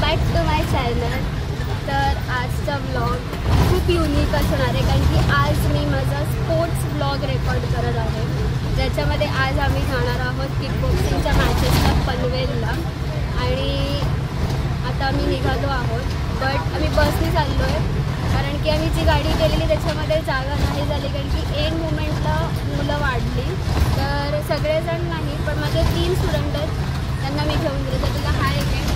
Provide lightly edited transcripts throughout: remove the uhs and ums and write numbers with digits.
Back to my channel. तर आजचा vlog खूप युनिक असणार आहे कारण की आज मी माझा स्पोर्ट्स व्लॉग रेकॉर्ड करत आहे, ज्याच्यामध्ये आज आम्ही जाणार आहोत किकबॉक्सिंगच्या मॅचेसला पनवेलला. आणि आता आम्ही निघालो आहोत, बट आम्ही बसने चाललो आहे कारण की आम्ही जी गाडी केलेली त्याच्यामध्ये जागा नाही झाली कारण की एंड मोमेंटला मुलं वाढली. तर सगळेजण नाही, पण माझे 3 स्टुडंट आहेत, त्यांना मी घेऊन गेले. तर तुला हाय आहे,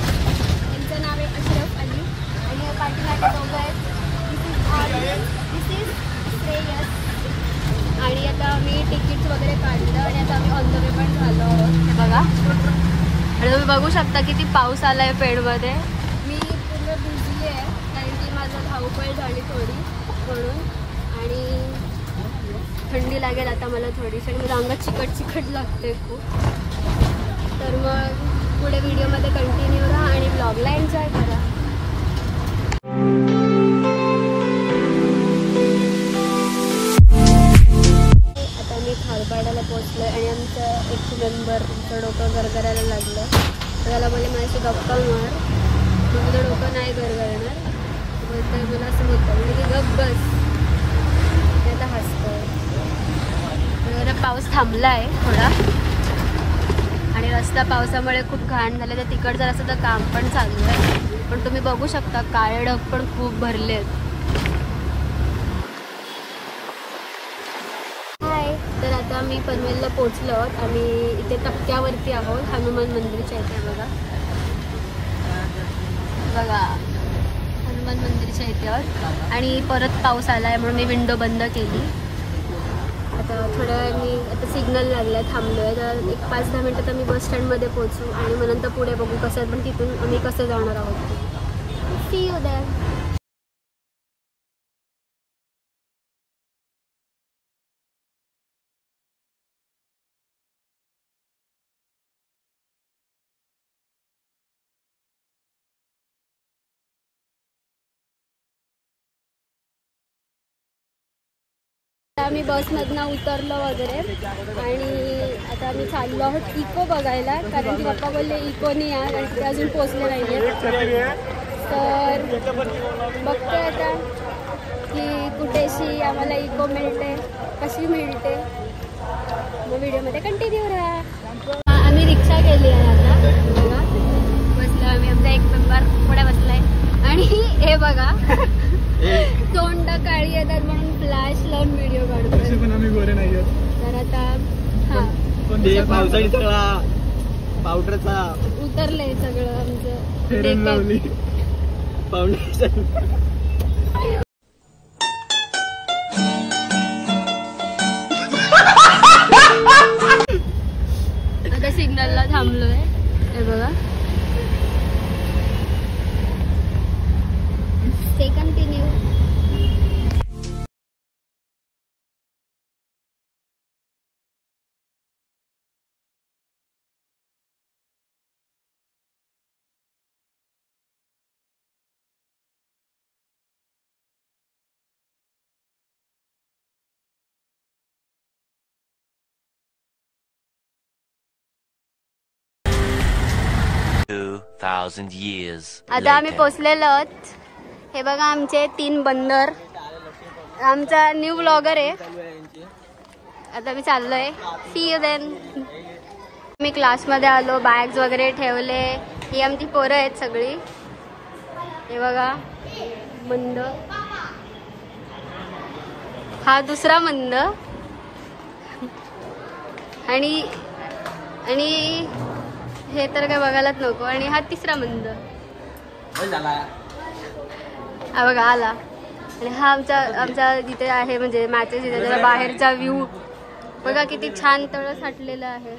त्यांचं नाव आहे अशरफ अली आणि पाठीमागे दोघं आहेत. दिस इज श्रेयस. आणि आता आम्ही तिकीट्स वगैरे काढलं आणि आता आम्ही ऑन द वे पण झालो आहोत. हे बघा, आणि तुम्ही बघू शकता किती पाऊस आला आहे पेडमध्ये. मी पूर्ण भिजली आहे कारण की माझं धावपळ झाली थोडी म्हणून, आणि थंडी लागेल आता मला थोडीशी आणि माझ्या अंगात चिकट लागते खूप. तर मग पुढे व्हिडिओमध्ये कंटिन्यू राहा आणि व्लॉगला एन्जॉय करा. आता मी खारपाड्याला पोचलो आणि आमचं एक मेंबरचं डोकं गरगरायला लागलं. त्याला बोलले माझ्याशी गप्पा मार, तुझं डोकं नाही गरगरणार. बोलतं मला असं होतं, म्हणजे की गप बस. ते आता हसतं. जरा पाऊस थांबला आहे थोडा आणि रस्ता पावसामुळे खूप घाण झाले. तर तिकडचं रस्त्याचं काम पण चालू आहे, पण तुम्ही बघू शकता काळे ढग पण खूप भरले आहेत. हाय, तर आता मी पनवेलला पोचलो आहोत. आम्ही इथे टप्प्यावरती आहोत, हनुमान मंदिरच्या इथे. बघा बघा, हनुमान मंदिरच्या इथे आहोत. आणि परत पाऊस आला आहे म्हणून मी विंडो बंद केली. आता थोड्या वेळाने आता सिग्नल लागला आहे, थांबलो आहे. तर एक 5-10 मिनटात आम्ही बस स्टँडमध्ये पोहोचू आणि मग नंतर पुढे बघू कसं, पण तिथून आम्ही कसं जाणार आहोत. See you there. आम्ही बसमधनं उतरलो वगैरे आणि आता आम्ही चाललो आहोत इको बघायला कारण की पप्पा बोलले इकोनी या कारण की ते अजून पोचले नाही आहेत. तर बघते आता की कुठेशी आम्हाला इको मिळते, कशी मिळते. मग व्हिडिओमध्ये कंटिन्यू राहा. आम्ही रिक्षा केली आहे आता. बघा बसलो आम्ही, आमचा एक मेंबर पुढे बसलाय आणि हे बघा तोंड काळी येतात म्हणून फ्लॅश लावून व्हिडिओ काढतो. पण आम्ही गोरे नाही आहोत. तर आता हा पावसाळी सगळा पावडरचा उतरलंय सगळं आमचं फाउंडेशन. आता सिग्नलला थांबलोय. हे बघा, स्टे कंटिन्यू. आता आम्ही पोचलेलो आहोत. हे बघा आमचे 3 बंदर. आमचा न्यू ब्लॉगर आहे. आता मी चाललोय. C you then. मी क्लासमध्ये आलो, बॅग्स वगैरे ठेवले. ही आमची पोरं आहेत सगळी. हे बघा मंद, हा दुसरा मंद आणि आणि हे तर काय बघायलाच नको. आणि हा तिसरा मंद. हा बघा आला. आणि हा आमचा जिथे आहे म्हणजे मॅचेस इथे, त्याचा बाहेरचा व्ह्यू बघा किती छान तळ साठलेलं आहे.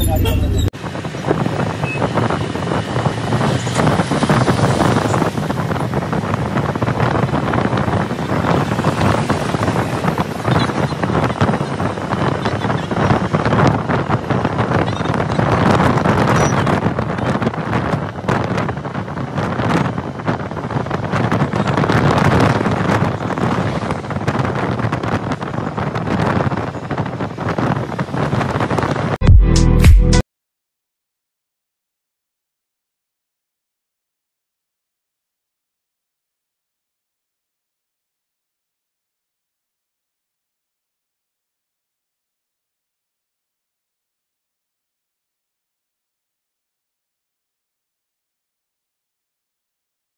गाडी समजत नाही.